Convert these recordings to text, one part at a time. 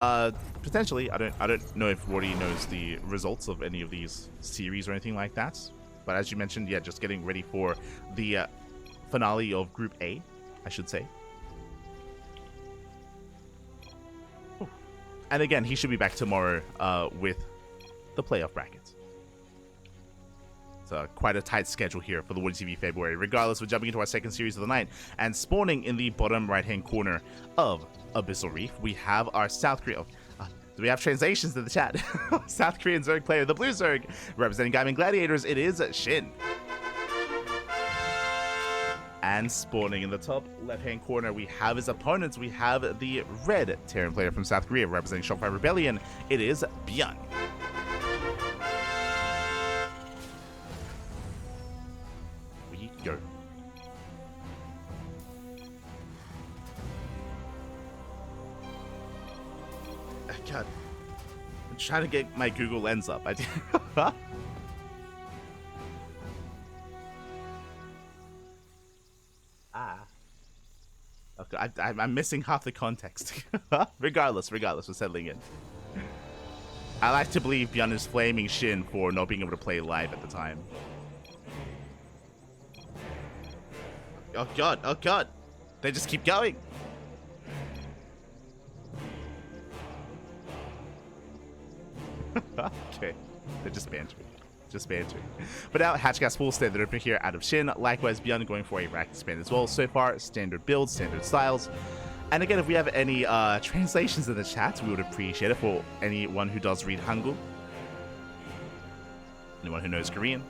Potentially. I don't know if Wardi knows the results of any of these series or anything like that. But as you mentioned, yeah, just getting ready for the finale of Group A, I should say. Ooh. And again, he should be back tomorrow with the playoff brackets. It's quite a tight schedule here for the WardiTV February. Regardless, we're jumping into our second series of the night, and spawning in the bottom right-hand corner of Abyssal Reef, we have our South Korea. Do we have translations in the chat? South Korean Zerg player, the Blue Zerg, representing Gaming Gladiators. It is SHIN. And spawning in the top left-hand corner, we have his opponents. We have the red Terran player from South Korea, representing Shopify Rebellion. It is ByuN. Go. God, I'm trying to get my Google Lens up. Okay, I'm missing half the context. Regardless, we're settling in. I like to believe ByuN is flaming SHIN for not being able to play live at the time. Oh god, they just keep going. Okay, they're just bantering. But now, Hatchgas full standard opener here out of SHIN. Likewise, ByuN going for a rack expand as well. So far, standard builds, standard styles. And again, if we have any translations in the chat, we would appreciate it for anyone who does read Hangul. Anyone who knows Korean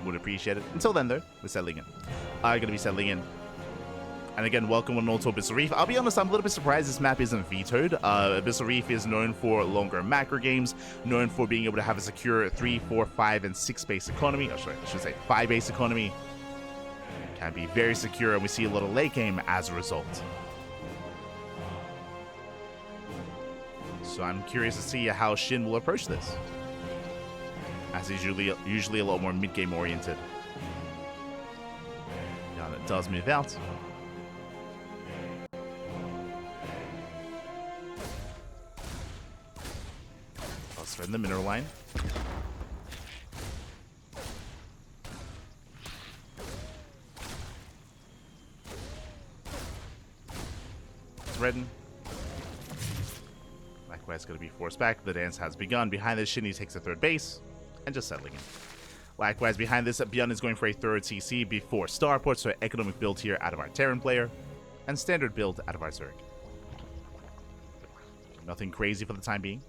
would appreciate it. Until then, though, we're settling in. I'm going to be settling in. And again, welcome on all to Abyssal Reef. I'll be honest, I'm a little bit surprised this map isn't vetoed. Abyssal Reef is known for longer macro games, known for being able to have a secure 3, 4, 5, and 6 base economy. Oh, sorry, I should say 5 base economy. Can be very secure, and we see a little late game as a result. So I'm curious to see how SHIN will approach this, as he's usually a lot more mid-game oriented. Yeah, it does move out. In the mineral line. It's redden. Likewise, going to be forced back. The dance has begun. Behind this, SHIN takes a third base and just settling in. Likewise, behind this, ByuN is going for a third CC before Starport, so economic build here out of our Terran player, and standard build out of our Zerg. Nothing crazy for the time being.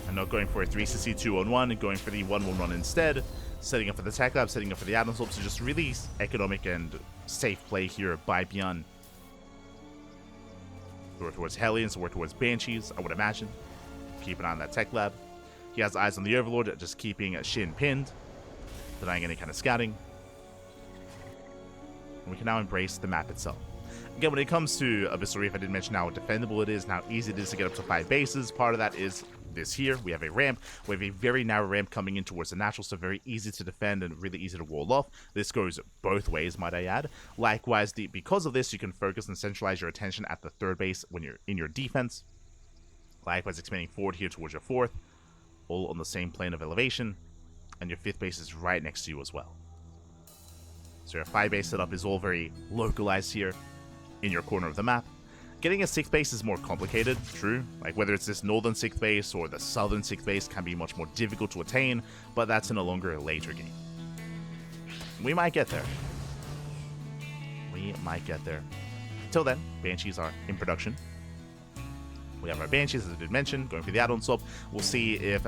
I'm not going for a 3CC 2-on-1, going for the 1-1-1 instead, setting up for the tech lab, setting up for the add-on slope, so just really economic and safe play here by ByuN. Work towards Hellions, work towards Banshees, I would imagine. Keep an eye on that tech lab. He has eyes on the Overlord, just keeping SHIN pinned, denying any kind of scouting. And we can now embrace the map itself. Again, when it comes to Abyssal Reef, I did mention how defendable it is, and how easy it is to get up to 5 bases. Part of that is this here. We have a ramp. We have a very narrow ramp coming in towards the natural, so very easy to defend and really easy to wall off. This goes both ways, might I add. Likewise, because of this, you can focus and centralize your attention at the third base when you're in your defense. Likewise, expanding forward here towards your fourth, all on the same plane of elevation, and your fifth base is right next to you as well. So your 5 base setup is all very localized here in your corner of the map. Getting a 6th base is more complicated, true. Like whether it's this northern 6th base or the southern 6th base can be much more difficult to attain, but that's in a longer, later game. We might get there. We might get there. Till then, Banshees are in production. We have our Banshees, as I did mention, going for the add-on swap. We'll see if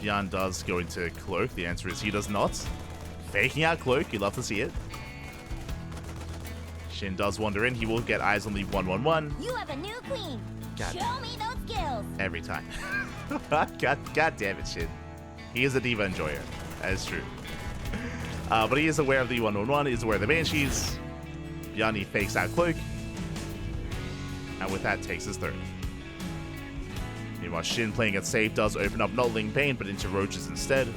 ByuN does go into Cloak. The answer is he does not. Faking out Cloak, you'd love to see it. SHIN does wander in. He will get eyes on the 1-1-1. You have a new queen. God. Show me those skills. Every time. God damn it, SHIN. He is a diva enjoyer. That is true. But he is aware of the 1-1-1. He is aware of the Banshees. ByuN fakes out Cloak. And with that, takes his third. Meanwhile, SHIN playing it safe does open up not Ling Bane, but into Roaches instead.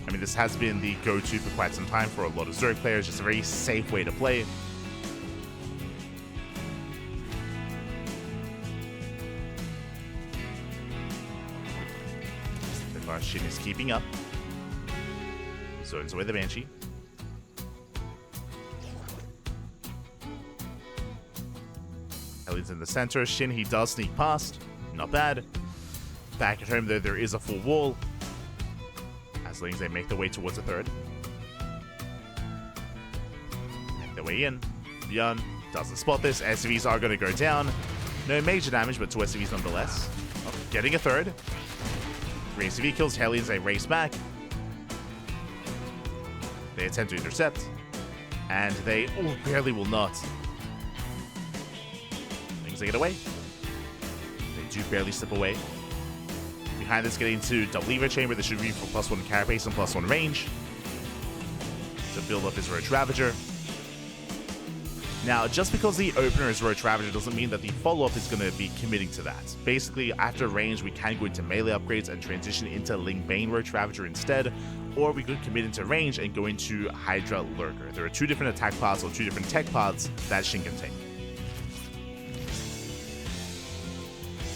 I mean, this has been the go-to for quite some time for a lot of Zerg players. Just a very safe way to play. So far, SHIN is keeping up. Zones away the Banshee. Hellions in the center. SHIN, he does sneak past. Not bad. Back at home, though, there is a full wall. Aslings, they make their way towards a third. Make their way in. ByuN doesn't spot this. SCVs are going to go down. No major damage, but to SCVs nonetheless. Oh, getting a third. 3 SCV kills. Hellions, they race back. They attempt to intercept. And they barely will not. Things they get away. They do barely slip away. Behind this, getting to double lever chamber. This should be for +1 carapace and +1 range to build up his Roach Ravager. Now, just because the opener is Roach Ravager doesn't mean that the follow-up is going to be committing to that. Basically, after range, we can go into melee upgrades and transition into Ling Bane Roach Ravager instead, or we could commit into range and go into Hydra Lurker. There are 2 different attack paths or 2 different tech paths that SHIN can take.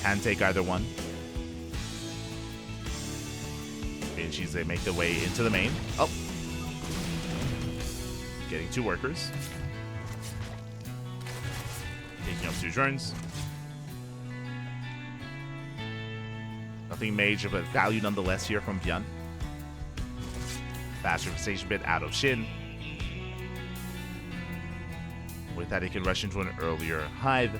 Can take either one. Banshees, they make their way into the main. Oh. Getting 2 workers. Taking up 2 drones. Nothing major, but value nonetheless here from ByuN. Faster infestation bit out of SHIN. With that, he can rush into an earlier hive.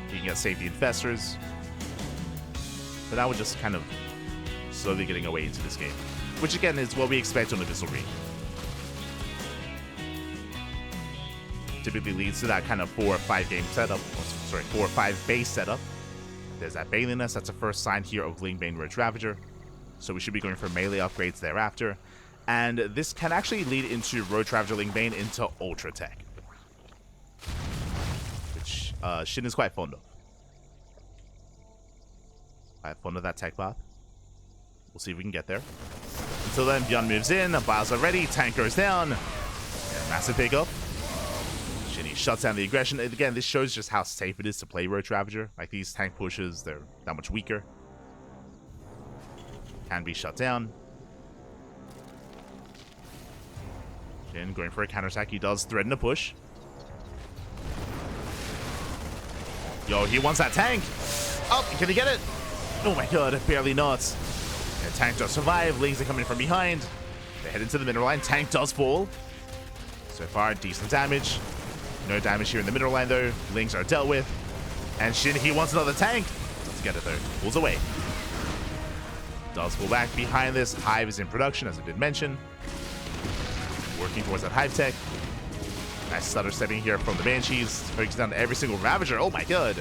He can get safety infestors. But that would just kind of slowly getting away into this game, which again is what we expect on Abyssal Reef. Typically leads to that kind of 4 or 5 game setup, 4 or 5 base setup. There's that Baneliness, that's a first sign here of Ling Bane Roach Ravager, so we should be going for melee upgrades thereafter, and this can actually lead into Roach Ravager Ling Bane into Ultra Tech, which SHIN is quite fond of. Quite fond of that tech path. We'll see if we can get there. Until then, ByuN moves in. Biles are ready. Tank goes down. Yeah, massive pickup. SHIN shuts down the aggression. And again, this shows just how safe it is to play Roach Ravager. Like, these tank pushes, they're that much weaker. Can be shut down. SHIN going for a counterattack. He does threaten a push. Yo, he wants that tank. Oh, can he get it? Oh my god, barely not. Tank does survive. Lings are coming from behind. They head into the mineral line. Tank does fall. So far, decent damage. No damage here in the mineral line, though. Lings are dealt with. And SHIN, he wants another tank. Doesn't get it, though. Pulls away. Does pull back. Behind this, Hive is in production, as I did mention. Working towards that Hive tech. Nice stutter stepping here from the Banshees. Focusing down to every single Ravager. Oh my god.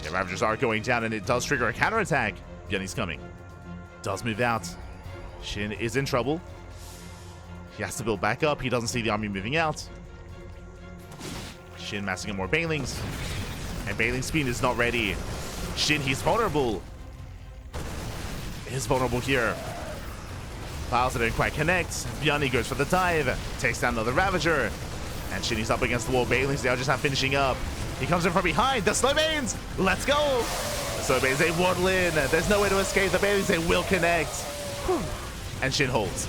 The Ravagers are going down, and it does trigger a counterattack. ByuN's coming. Does move out. SHIN is in trouble. He has to build back up. He doesn't see the army moving out. SHIN massing in more Banelings. And Baneling speed is not ready. SHIN, he's vulnerable. Is vulnerable here. Files didn't quite connect. ByuN, he goes for the dive. Takes down another Ravager. And SHIN, he's up against the wall. Banelings, they are just not finishing up. He comes in from behind. The Slowmanes! Let's go! So Banes, they waddle in. There's no way to escape. The Banes, they will connect. Whew. And SHIN holds.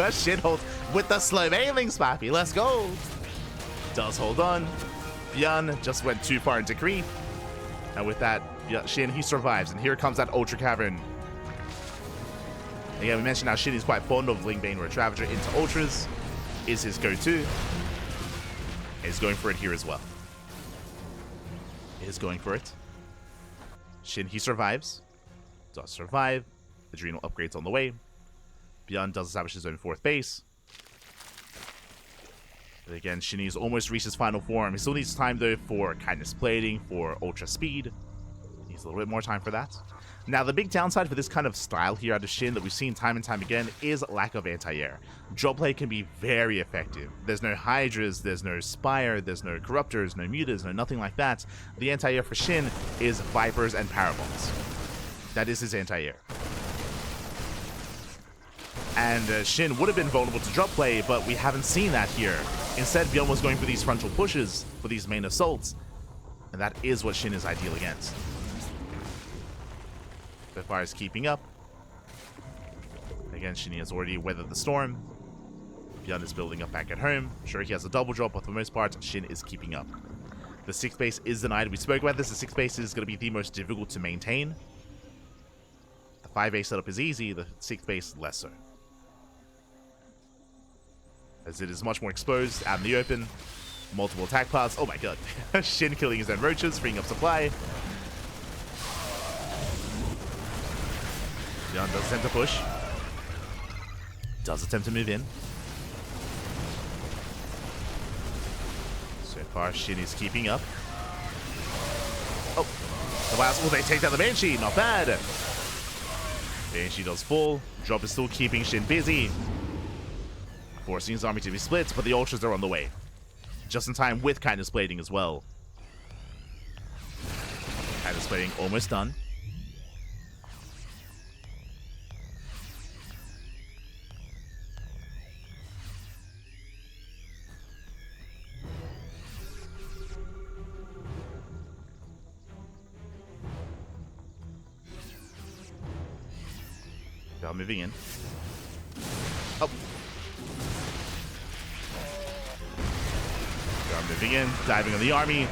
SHIN holds with the slow Baneling Spappy. Let's go. Does hold on. ByuN just went too far into creep. And with that, SHIN, he survives. And here comes that Ultra Cavern. Again, we mentioned how SHIN is quite fond of Ling Bane Roach Ravager into Ultras. Is his go-to. He's going for it here as well. Is going for it. SHIN, he survives. Does survive. Adrenal upgrades on the way. ByuN does establish his own 4th base. But again, SHIN has almost reached his final form. He still needs time, though, for Kindness Plating, for Ultra Speed. He needs a little bit more time for that. Now, the big downside for this kind of style here out of SHIN that we've seen time and time again is lack of anti-air. Drop play can be very effective. There's no Hydras, there's no Spire, there's no Corruptors, no Mutas, no nothing like that. The anti-air for SHIN is Vipers and Parabols. That is his anti-air. And SHIN would have been vulnerable to drop play, but we haven't seen that here. Instead, ByuN was going for these frontal pushes, for these main assaults. And that is what SHIN is ideal against. Spitfire is keeping up. Again, SHIN has already weathered the storm. ByuN is building up back at home. Sure, he has a double drop, but for the most part, SHIN is keeping up. The 6th base is denied. We spoke about this. The 6th base is going to be the most difficult to maintain. The 5 base setup is easy. The 6th base, less so. As it is much more exposed out in the open. Multiple attack paths. Oh my god. SHIN killing his own roaches, freeing up supply. ByuN does attempt to push. Does attempt to move in. So far, SHIN is keeping up. Oh, the last will they take down the Banshee? Not bad. Banshee does fall. Drop is still keeping SHIN busy, forcing his army to be split, but the Ultras are on the way. Just in time with Kindness Blading as well. Kindness Blading almost done. ByuN moving in. Oh. ByuN moving in, diving on the army.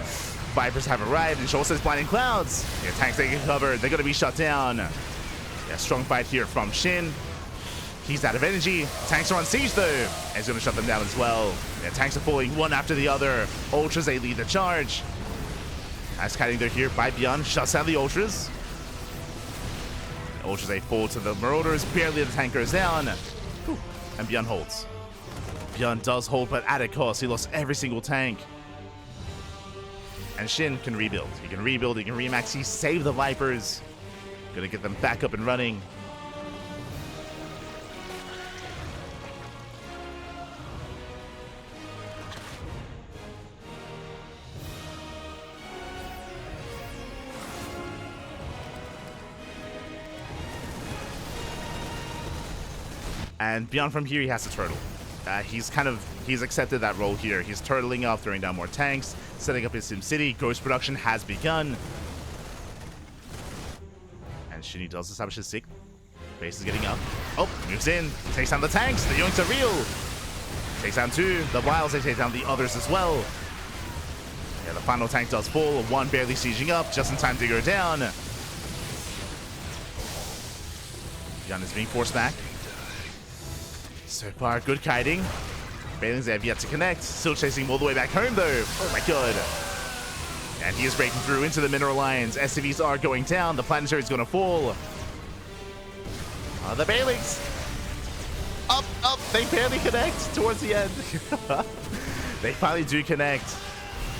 Vipers have arrived, and Shoal says blinding clouds. Yeah, tanks taking cover. They're going to be shut down. Yeah, strong fight here from SHIN. He's out of energy. Tanks are on siege though, and he's going to shut them down as well. Yeah, tanks are falling one after the other. Ultras, they lead the charge. As kiting they're here by ByuN, shuts down the Ultras. Ultras, they fall to the Marauders. Barely the tank goes down. Whew. And ByuN holds. ByuN does hold, but at a cost. He lost every single tank. And SHIN can rebuild. He can rebuild, he can remax. He saved the Vipers. Gonna get them back up and running. And ByuN from here, he has to turtle. He's accepted that role here. He's turtling up, throwing down more tanks, setting up his Sim City. Ghost production has begun. And SHIN does establish his sick. Base is getting up. Oh, moves in, takes down the tanks. The yoinks are real. Takes down 2. The Wiles, they take down the others as well. Yeah, the final tank does fall. 1 barely sieging up, just in time to go down. ByuN is being forced back. So far, good kiting. Bailings have yet to connect. Still chasing him all the way back home, though. Oh my god. And he is breaking through into the mineral lines. SCVs are going down. The planetary is going to fall. The Bailings. Up. They barely connect towards the end. They finally do connect.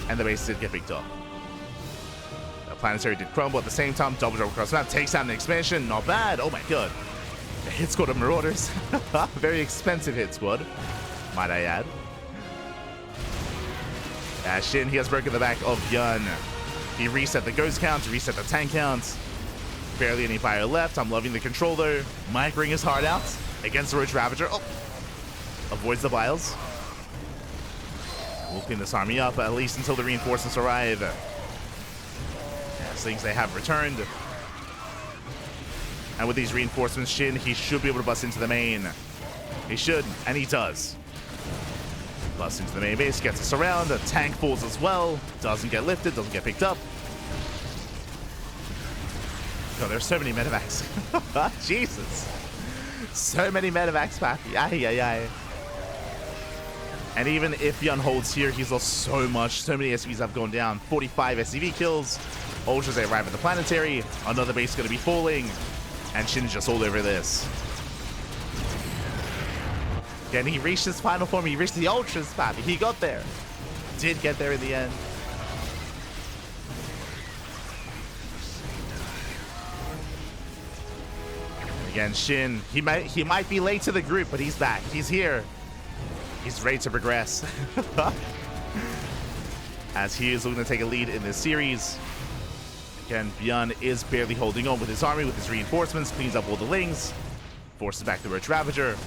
And the base did get picked up. The planetary did crumble at the same time. Double drop across the map. Takes down an expansion. Not bad. Oh my god. A hit squad of Marauders. Very expensive hit squad, might I add. SHIN, he has broken the back of ByuN. He reset the ghost count, reset the tank count. Barely any fire left. I'm loving the control though. Micring his heart out against the Roach Ravager. Oh, avoids the vials. We'll clean this army up at least until the reinforcements arrive. As things they have returned. And with these reinforcements, SHIN, he should be able to bust into the main. He should, and he does. Busts into the main base, gets us around. The tank falls as well. Doesn't get lifted, doesn't get picked up. God, there's so many medevacs. Jesus. So many medevacs, Pappy. Ay. And even if ByuN holds here, he's lost so much. So many SCVs have gone down. 45 SCV kills. Ultras, they arrive at the planetary. Another base is going to be falling. And SHIN is just all over this. Again, he reached his final form. He reached the Ultras, Pappy. He got there. Did get there in the end. Again, SHIN, he might be late to the group, but he's back. He's here. He's ready to progress. As he is looking to take a lead in this series. Again, ByuN is barely holding on with his army, with his reinforcements, cleans up all the lings, forces back the Roach Ravager.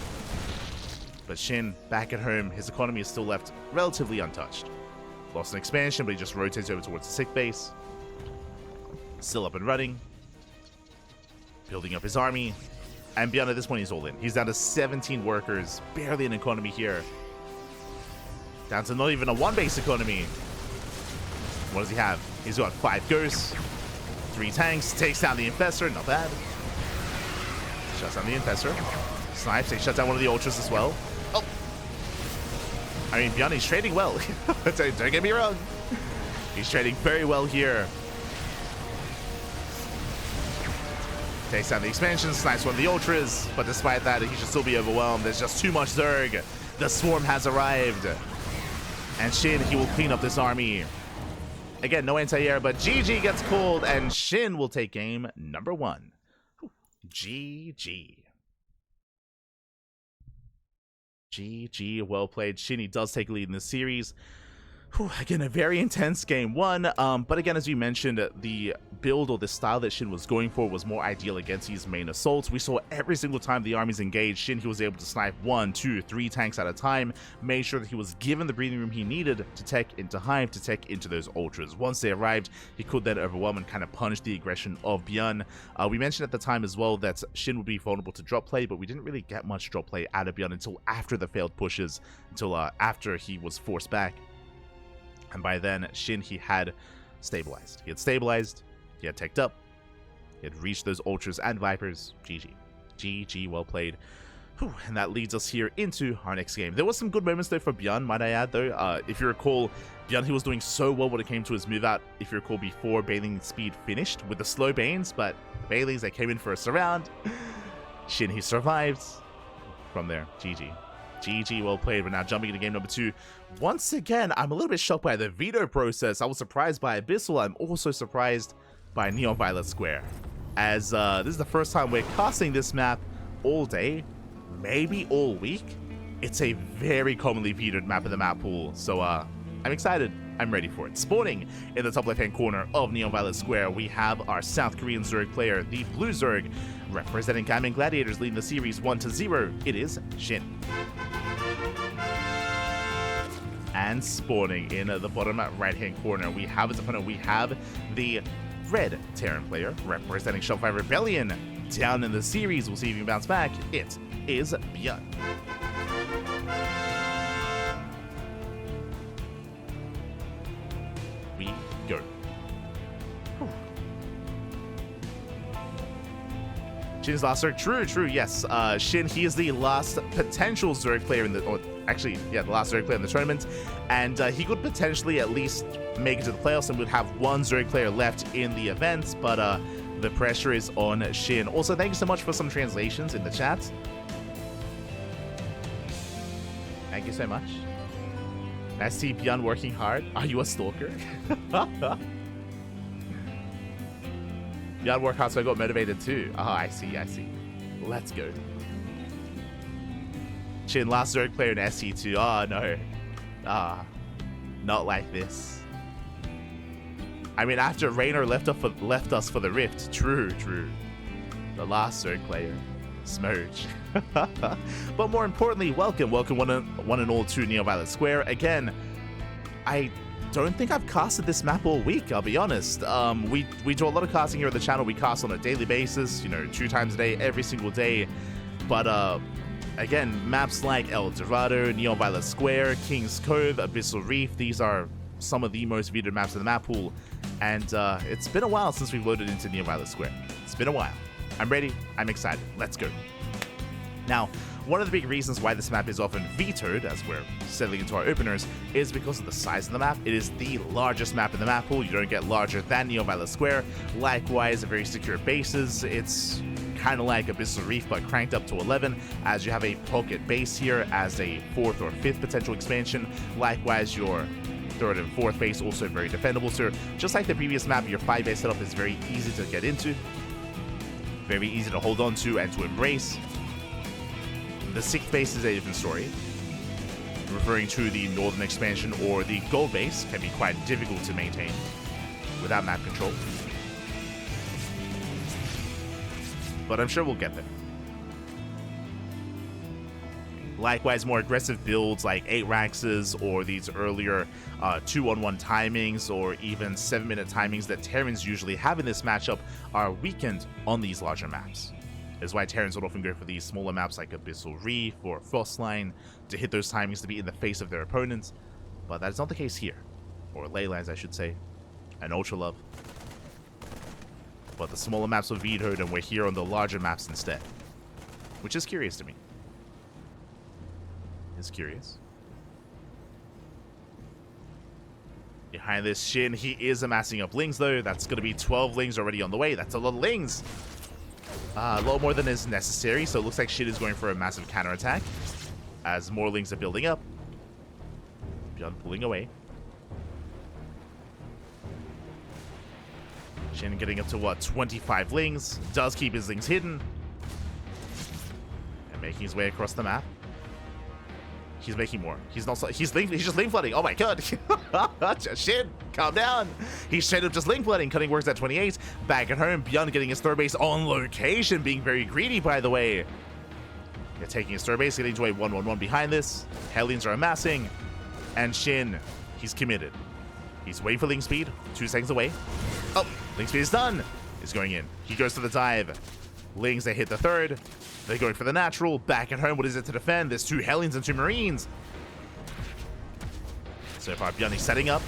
But SHIN, back at home, his economy is still left relatively untouched. Lost an expansion, but he just rotates over towards the sick base. Still up and running. Building up his army. And ByuN at this point, he's all in. He's down to 17 workers. Barely an economy here. Down to not even a one-base economy. What does he have? He's got 5 ghosts. 3 tanks. Takes down the Infestor. Not bad. Shuts down the Infestor. Snipes. He shuts down one of the Ultras as well. Oh! I mean, ByuN, he's trading well. Don't get me wrong. He's trading very well here. Takes down the expansion, snipes one of the Ultras, but despite that, he should still be overwhelmed. There's just too much Zerg. The Swarm has arrived. And SHIN, he will clean up this army. Again, no anti-air, but GG gets called, and SHIN will take game number 1. GG. GG, well played. SHIN, he does take a lead in this series. Again, a very intense game 1, but again, as you mentioned, the build or the style that SHIN was going for was more ideal against these main assaults. We saw every single time the armies engaged, SHIN, he was able to snipe 1, 2, 3 tanks at a time, made sure that he was given the breathing room he needed to tech into Hive, to tech into those Ultras. Once they arrived, he could then overwhelm and kind of punish the aggression of ByuN. We mentioned at the time as well that SHIN would be vulnerable to drop play, but we didn't really get much drop play out of ByuN until after the failed pushes, until after he was forced back. And by then, SHIN, he had stabilized. He had stabilized, he had teched up, he had reached those Ultras and Vipers. GG. GG, well played. Whew, and that leads us here into our next game. There was some good moments though for ByuN, might I add though. If you recall, ByuN, he was doing so well when it came to his move out, if you recall, before Baneling speed finished with the slow Banes, but the Banelings, they came in for a surround. SHIN, he survived. From there, GG. GG, well played. We're now jumping into game number 2. Once again, I'm a little bit shocked by the veto process. I was surprised by Abyssal. I'm also surprised by Neon Violet Square. As this is the first time we're casting this map all day, maybe all week. It's a very commonly vetoed map in the map pool. So I'm excited. I'm ready for it. Spawning in the top left-hand corner of Neon Violet Square, we have our South Korean Zerg player, the Blue Zerg, representing Gaming Gladiators, leading the series 1-0. It is SHIN. And spawning in the bottom right-hand corner, we have his opponent. We have the red Terran player, representing Shopify Rebellion. Down in the series, we'll see if he can bounce back. It is ByuN. We go. SHIN's last Zerg. True, yes. SHIN, he is the last potential Zerg player in the, or actually, yeah, the last Zerg player in the tournament, and he could potentially at least make it to the playoffs and would have 1 Zerg player left in the event, but the pressure is on SHIN. Also, thank you so much for some translations in the chat. Thank you so much. I see ByuN working hard. Are you a stalker? ByuN worked hard, so I got motivated too. Oh, I see. Let's go. SHIN, last Zerg player in SC2. Oh, no. Not like this. I mean, after Raynor left us for the Rift. True. The last Zerg player. Smoge. But more importantly, welcome one and all to Neon Violet Square. Again, I don't think I've casted this map all week, I'll be honest. We do a lot of casting here at the channel. We cast on a daily basis, 2 times a day, every single day. But again, maps like El Dorado, Neon Violet Square, King's Cove, Abyssal Reef, these are some of the most vetoed maps in the map pool. And it's been a while since we've loaded into Neon Violet Square. It's been a while. I'm ready, I'm excited, let's go. Now, one of the big reasons why this map is often vetoed, as we're settling into our openers, is because of the size of the map. It is the largest map in the map pool. You don't get larger than Neon Violet Square. Likewise, a very secure bases. It's kind of like Abyssal Reef, but cranked up to 11, as you have a pocket base here as a 4th or 5th potential expansion. Likewise, your 3rd and 4th base also very defendable. So just like the previous map, your 5 base setup is very easy to get into, very easy to hold on to and to embrace. The 6th base is a different story. Referring to the northern expansion or the gold base can be quite difficult to maintain without map control. But I'm sure we'll get there. Likewise, more aggressive builds like 8 Raxes or these earlier 2-on-1 timings or even 7-minute timings that Terrans usually have in this matchup are weakened on these larger maps. That's why Terrans would often go for these smaller maps like Abyssal Reef or Frostline to hit those timings to be in the face of their opponents, but that is not the case here. Or Leylines, I should say, and Ultra Love. But the smaller maps were vetoed and we're here on the larger maps instead, which is curious to me. It's curious. Behind this SHIN, he is amassing up lings though. That's going to be 12 lings already on the way. That's a lot of lings. A lot more than is necessary, so it looks like SHIN is going for a massive counterattack as more lings are building up. ByuN pulling away. SHIN getting up to what, 25 lings. Does keep his lings hidden. And making his way across the map. He's making more. He's not. He's just link flooding. Oh my god. SHIN, calm down. He's straight up just link flooding. Cutting works at 28. Back at home, ByuN getting his third base on location, being very greedy, by the way. Yeah, taking his third base, getting to a 1-1-1 behind this. Hellions are amassing. And SHIN, he's committed. He's waiting for link speed. 2 seconds away. Oh, link speed is done. He's going in. He goes to the dive. Lings, they hit the third. They're going for the natural. Back at home, what is it to defend? There's 2 Hellions and 2 Marines. So far, ByuN is setting up.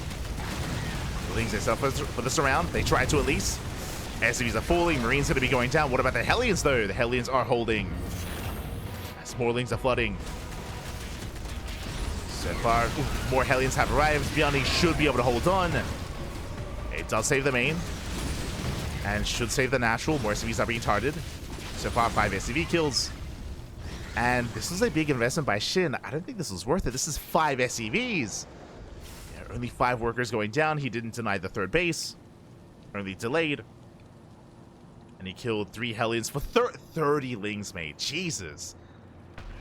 The Lings, they set up for the surround. They try to at least. SCVs are falling. Marines going to be going down. What about the Hellions, though? The Hellions are holding. As more Lings are flooding. So far, more Hellions have arrived. ByuN should be able to hold on. It does save the main. And should save the natural. More SCVs are being targeted. So far, 5 SCV kills. And this was a big investment by SHIN. I don't think this was worth it. This is 5 SCVs. Yeah, only 5 workers going down. He didn't deny the third base. Only delayed. And he killed 3 Hellions for 30 lings, mate. Jesus.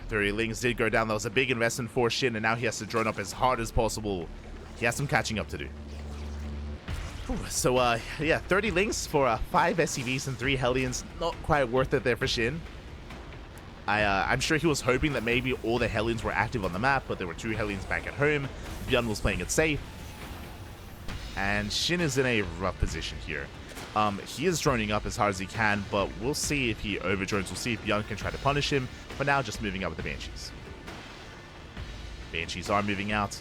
30 lings did go down. That was a big investment for SHIN. And now he has to drone up as hard as possible. He has some catching up to do. So, yeah, 30 lings for 5 SCVs and 3 Hellions. Not quite worth it there for SHIN. I'm sure he was hoping that maybe all the Hellions were active on the map, but there were 2 Hellions back at home. ByuN was playing it safe. And SHIN is in a rough position here. He is droning up as hard as he can, but we'll see if he overdrones. We'll see if ByuN can try to punish him. For now, just moving out with the Banshees. Banshees are moving out.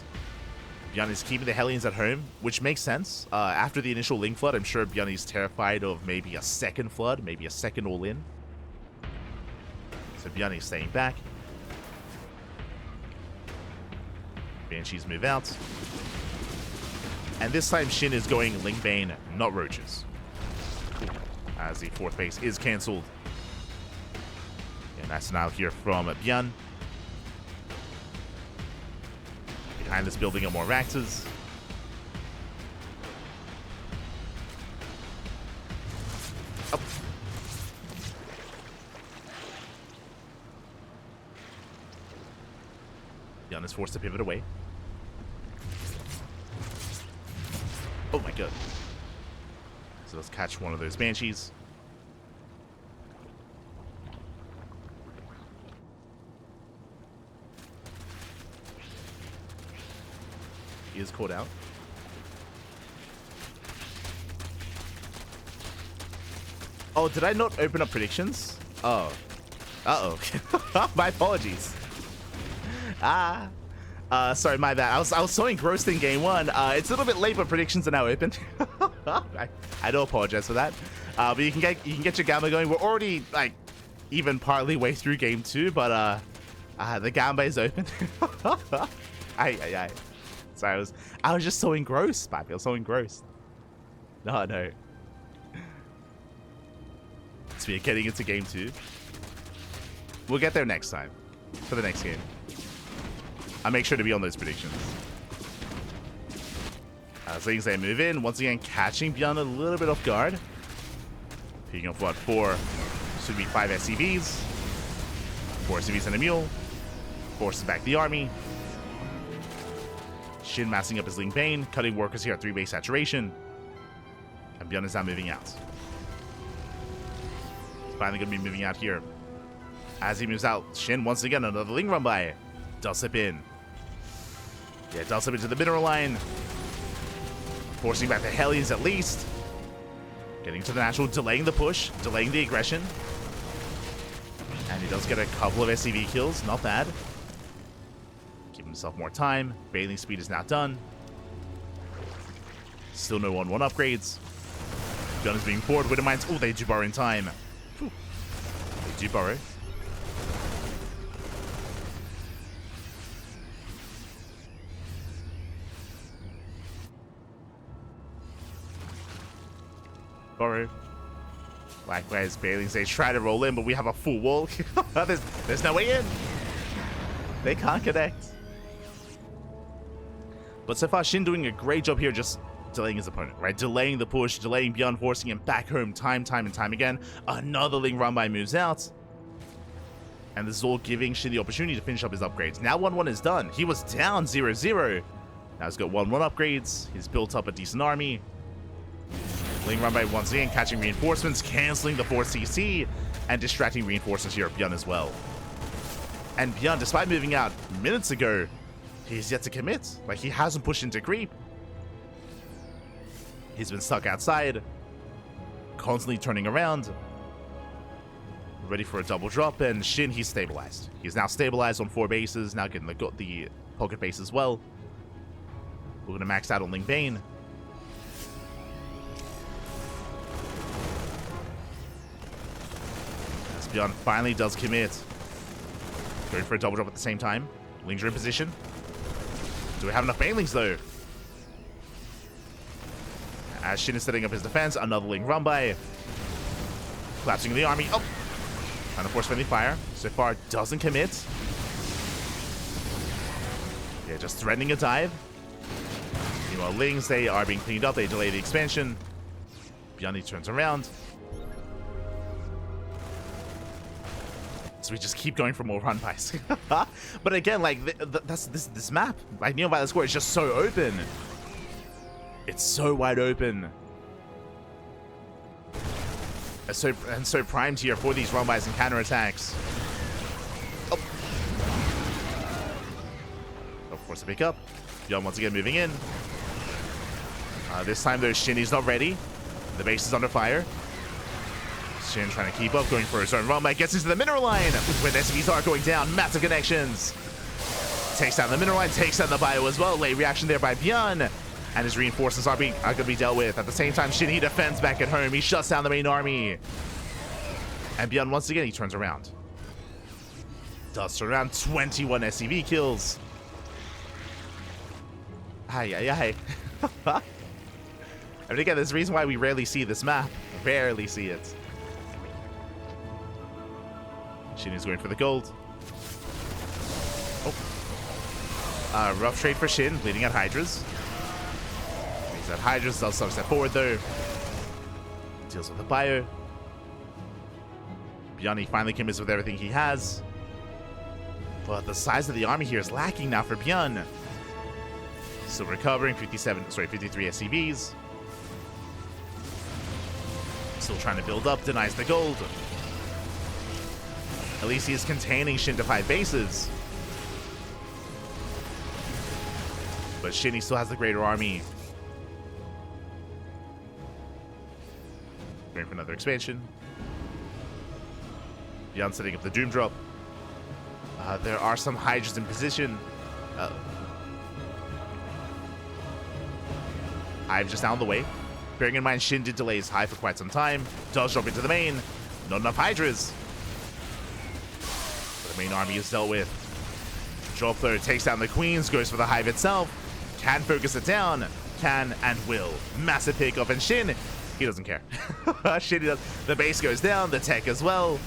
ByuN is keeping the Hellions at home, which makes sense. After the initial link flood, I'm sure ByuN is terrified of maybe a second flood, maybe a second all-in. So ByuN is staying back. Banshees move out. And this time SHIN is going Link Bane, not Roaches. As the 4th base is cancelled. And that's now here from ByuN. Behind this, building up more Raxes. Up. ByuN is forced to pivot away. Oh my god. So let's catch one of those Banshees. He is caught out. Oh, did I not open up predictions? Oh. Uh-oh. My apologies. Sorry, my bad. I was so engrossed in game 1. It's a little bit late, but predictions are now open. I do apologize for that. But you can get your Gamba going. We're already like even partly way through game 2, but the Gamba is open. Sorry, I was just so engrossed, Papi. I was so engrossed. No. So we're getting into game 2. We'll get there next time for the next game. I'll make sure to be on those predictions. As things they move in, once again catching ByuN a little bit off guard. Picking up what, 4, should be 5 SCVs. 4 SCVs and a mule. Forces back the army. SHIN massing up his Link Bane, cutting workers here at 3 base saturation. And ByuN is now moving out. He's finally going to be moving out here. As he moves out, Shin once again, another Ling run by. Does slip in. Yeah, does slip into the mineral line. Forcing back the Hellions at least. Getting to the natural, delaying the push, delaying the aggression. And he does get a couple of SCV kills, not bad. Give himself more time. Bathing speed is now done. Still no 1-1 upgrades. ByuN is being bored. Widow Mines. Oh, they do borrow in time. Whew. They do borrow. Borrow. Likewise, Bailings, they try to roll in, but we have a full wall. there's no way in. They can't connect. But so far, Shin doing a great job here just delaying his opponent, right? Delaying the push, delaying ByuN, forcing him back home time and time again. Another Ling run by moves out. And this is all giving Shin the opportunity to finish up his upgrades. Now 1-1 is done. He was down 0-0. Now he's got 1-1 upgrades. He's built up a decent army. Ling run by once again, catching reinforcements, canceling the 4CC, and distracting reinforcements here at ByuN as well. And ByuN, despite moving out minutes ago, he's yet to commit. Like, he hasn't pushed into creep. He's been stuck outside, constantly turning around, ready for a double drop, and Shin, he's stabilized. He's now stabilized on 4 bases, now getting the pocket base as well. We're going to max out on Ling Bane. As ByuN finally does commit. Going for a double drop at the same time. Lings are in position. Do we have enough Banelings though? As Shin is setting up his defense, another Ling run by. Collapsing the army. Oh! And of course friendly fire. So far doesn't commit. Yeah, just threatening a dive. Meanwhile, Lings, they are being cleaned up. They delay the expansion. ByuN turns around. So we just keep going for more run bys. But again, like, that's this map. Like, Neon Violet Square is just so open. It's so wide open. And so primed here for these run bys and counterattacks. Oh. Of course, a pick up. ByuN once again moving in. This time, though, Shin is not ready. The base is under fire. Shin trying to keep up, going for his own run by, gets into the mineral line, where the SCVs are going down, massive connections. Takes down the mineral line, takes down the bio as well. Late reaction there by ByuN, and his reinforcements are going to be dealt with. At the same time, Shin, he defends back at home. He shuts down the main army. And ByuN, once again, he turns around. Does turn around, 21 SCV kills. Ay. And again, there's a reason why we rarely see this map. Rarely see it. Shin is going for the gold. Oh. Rough trade for Shin, bleeding out Hydras. Bleeds out Hydras, does some step forward though. Deals with the bio. ByuN, he finally commits with everything he has. But the size of the army here is lacking now for ByuN. Still recovering, 53 SCVs. Still trying to build up, denies the gold. At least he is containing Shin to 5 bases. But Shin, he still has the greater army. Going for another expansion. ByuN setting up the Doom Drop. There are some Hydras in position. I've just down the way. Bearing in mind, Shin did delay his high for quite some time. Does drop into the main. Not enough Hydras. But the main army is dealt with. Drop though, takes down the Queens, goes for the hive itself. Can focus it down. Can and will. Massive pickup, and Shin, he doesn't care. Shin, he does. The base goes down, the tech as well.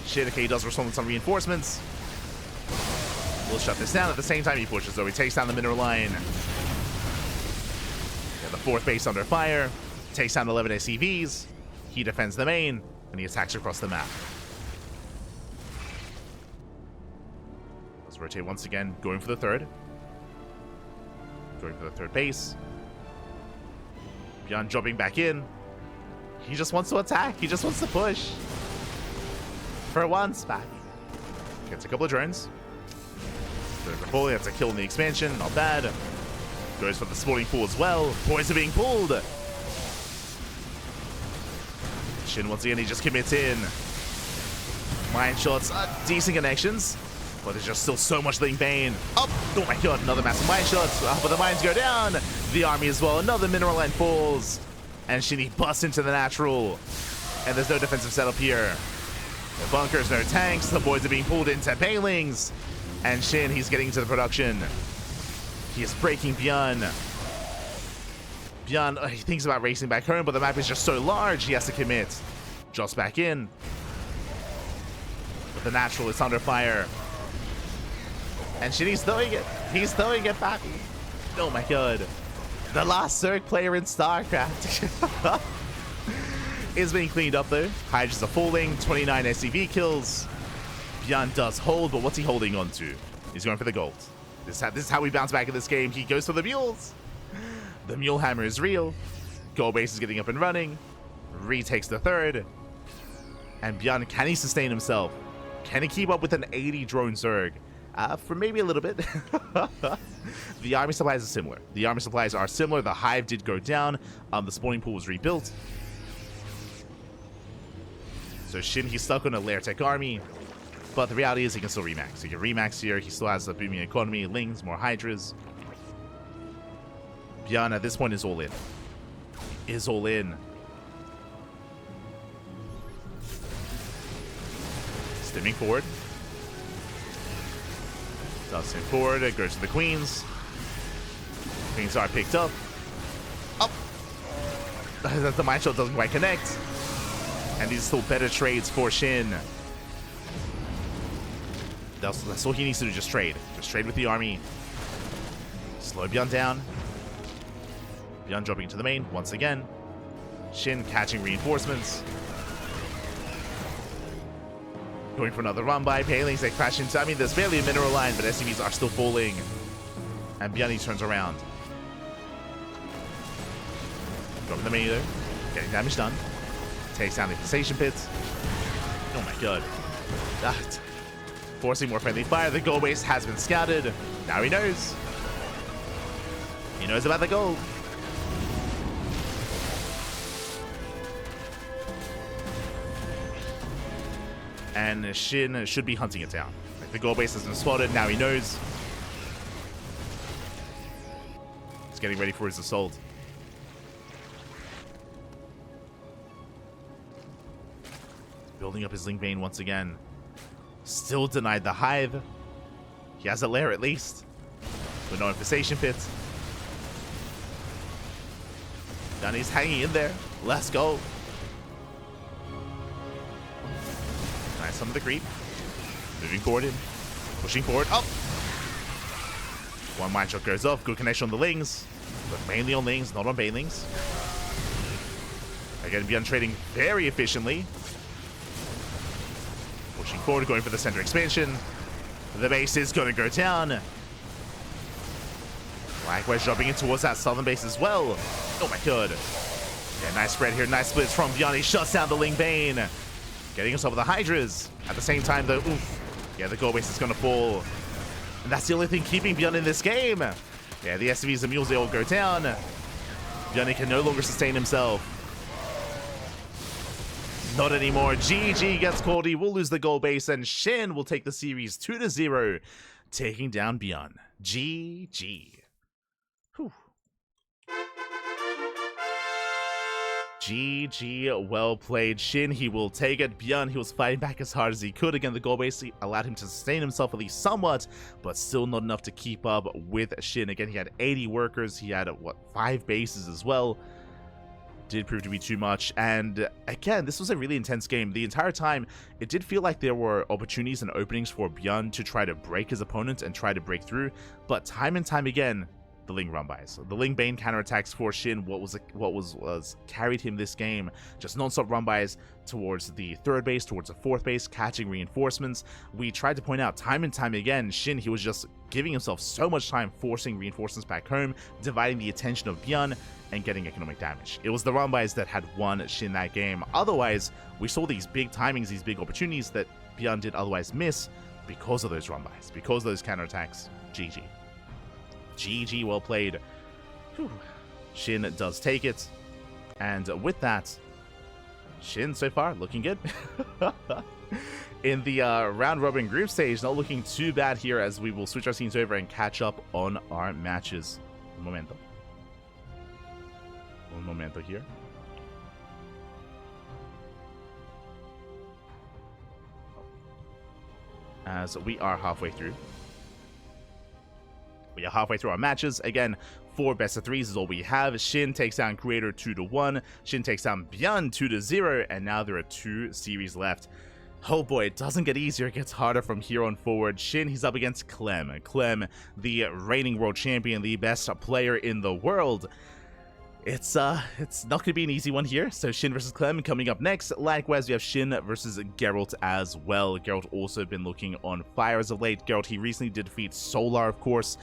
Shin, okay, he does respond with some reinforcements. We'll shut this down. At the same time, he pushes though. He takes down the mineral line. The 4th base under fire, takes down 11 SCVs, he defends the main, and he attacks across the map. Let's rotate once again, going for the 3rd. Going for the 3rd base. ByuN jumping back in. He just wants to attack, he just wants to push. For once, back. Gets a couple of drones. Goes for fully, that's a kill in the expansion, not bad. Goes for the spawning pool as well. Boys are being pulled. SHIN once again, he just commits in. Mine shots, decent connections. But there's just still so much Ling Bane. Oh my god, another massive mine shot. But the mines go down. The army as well. Another mineral line falls. And SHIN, he busts into the natural. And there's no defensive setup here. No bunkers, no tanks. The boys are being pulled into Banelings. And SHIN, he's getting into the production. He is breaking ByuN. ByuN, he thinks about racing back home, but the map is just so large, he has to commit. Drops back in. But the natural is under fire. And SHIN, he's throwing it. He's throwing it back. Oh my god. The last Zerg player in StarCraft is being cleaned up though. Hydras are falling. 29 SCV kills. ByuN does hold, but what's he holding on to? He's going for the gold. This is how we bounce back in this game. He goes for the mules. The mule hammer is real. Gold base is getting up and running. Retakes the third. And ByuN, can he sustain himself? Can he keep up with an 80 drone Zerg? For maybe a little bit. The army supplies are similar. The hive did go down. The spawning pool was rebuilt. So SHIN, he's stuck on a lair tech army. But the reality is he can still remax. He can remax here. He still has a booming economy, Lings, more Hydras. ByuN at this point is all in. Is all in. Stimming forward. Does him forward. It goes to the Queens. Queens are picked up. Up. The mine shot doesn't quite connect. And these are still better trades for SHIN. That's all he needs to do, just trade. Just trade with the army. Slow ByuN down. ByuN dropping into the main once again. SHIN catching reinforcements. Going for another run by. Banelings, they crash into. I mean, there's barely a mineral line, but SCVs are still falling. And ByuN, he turns around. Dropping the main though. Getting damage done. Takes down the infestation pits. Oh my god. That. Forcing more friendly fire. The gold base has been scouted. Now he knows. He knows about the gold. And SHIN should be hunting it down. Like the gold base has been spotted. Now he knows. He's getting ready for his assault. Building up his Ling Bane once again. Still denied the hive. He has a lair at least. But no infestation pits. And he's hanging in there. Let's go. Nice, some of the creep. Moving forward in. Pushing forward. Up. One mine shot goes off. Good connection on the Lings. But mainly on Lings, not on Banelings. Again, ByuN trading very efficiently. Pushing forward, going for the center expansion. The base is going to go down. Likewise, dropping in towards that southern base as well. Oh my god. Yeah, nice spread here. Nice splits from ByuN. He shuts down the Ling Bane. Getting himself with the Hydras. At the same time, though, oof. Yeah, the gold base is going to fall. And that's the only thing keeping ByuN in this game. Yeah, the SCVs and mules, they all go down. ByuN can no longer sustain himself. Not anymore. GG gets called. He will lose the gold base, and SHIN will take the series 2-0, taking down ByuN. GG. Whew. GG, well played. SHIN, he will take it. ByuN, he was fighting back as hard as he could. Again, the gold base allowed him to sustain himself at least somewhat, but still not enough to keep up with SHIN. Again, he had 80 workers. He had, what, 5 bases as well. Did prove to be too much. And again, this was a really intense game. The entire time, it did feel like there were opportunities and openings for ByuN to try to break his opponent and try to break through. But time and time again, the Ling run-bys. The Ling Bane counterattacks for SHIN, what was carried him this game. Just non-stop run-bys towards the third base, towards the fourth base, catching reinforcements. We tried to point out time and time again, SHIN, he was just giving himself so much time forcing reinforcements back home, dividing the attention of ByuN, and getting economic damage. It was the run-bys that had won SHIN that game. Otherwise, we saw these big timings, these big opportunities that ByuN did otherwise miss, because of those run-bys, because of those counterattacks. GG. GG, well played. Whew. SHIN does take it. And with that, SHIN so far looking good. In the round-robin group stage, not looking too bad here as we will switch our scenes over and catch up on our matches. Un momento. Un momento here. As we are halfway through. We are halfway through our matches. Again, 4 best of 3s is all we have. SHIN takes down Creator 2-1. SHIN takes down ByuN 2-0. And now there are 2 series left. Oh boy, it doesn't get easier. It gets harder from here on forward. SHIN, he's up against Clem. Clem, the reigning world champion, the best player in the world. It's not going to be an easy one here. So SHIN versus Clem coming up next. Likewise, we have SHIN versus Geralt as well. Geralt also been looking on fire as of late. Geralt, he recently did defeat Solar, of course.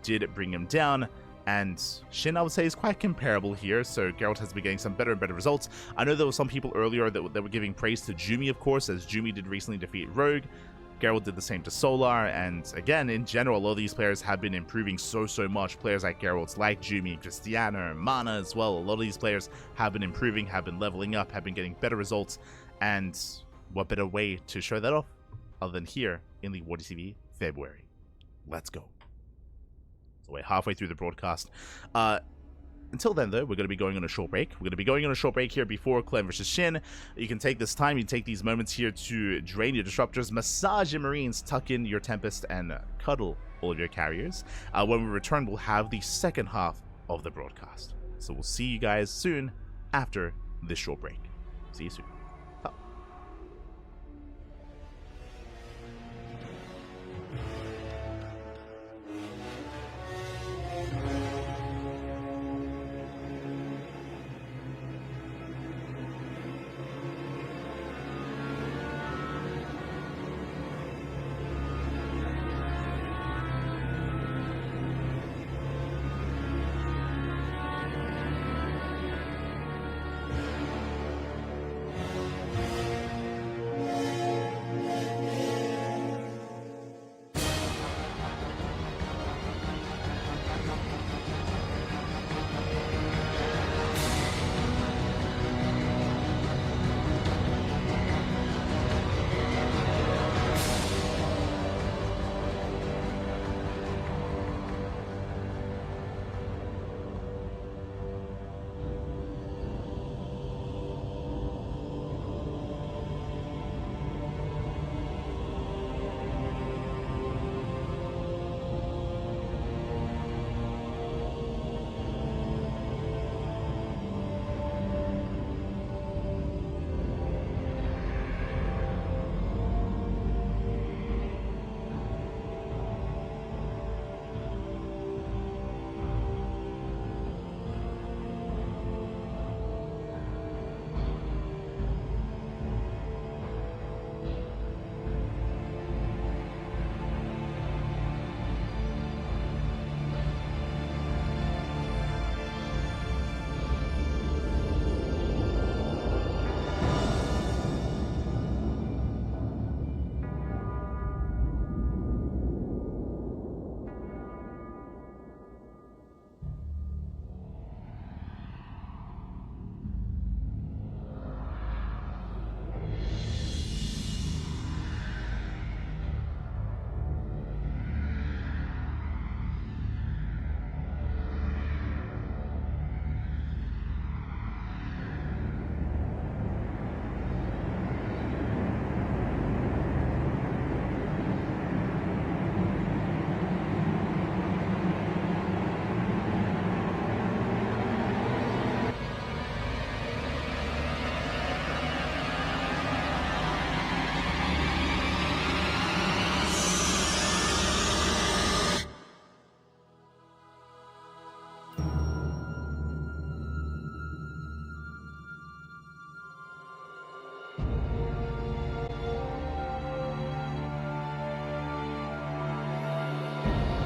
Did bring him down. And SHIN, I would say, is quite comparable here. So Geralt has been getting some better and better results. I know there were some people earlier that were giving praise to Jumi, of course, as Jumi did recently defeat Rogue. Geralt did the same to Solar, and again, in general, a lot of these players have been improving so much. Players like Geralt, like Jumi, Christiana, Mana as well. A lot of these players have been improving, have been leveling up, have been getting better results, and what better way to show that off other than here in the WardiTV February. Let's go. So we're halfway through the broadcast. Until then, though, we're going to be going on a short break. We're going to be going on a short break here before Clem versus SHIN. You can take this time, you can take these moments here to drain your disruptors, massage your marines, tuck in your Tempest, and cuddle all of your carriers. When we return, we'll have the second half of the broadcast. So we'll see you guys soon after this short break. See you soon.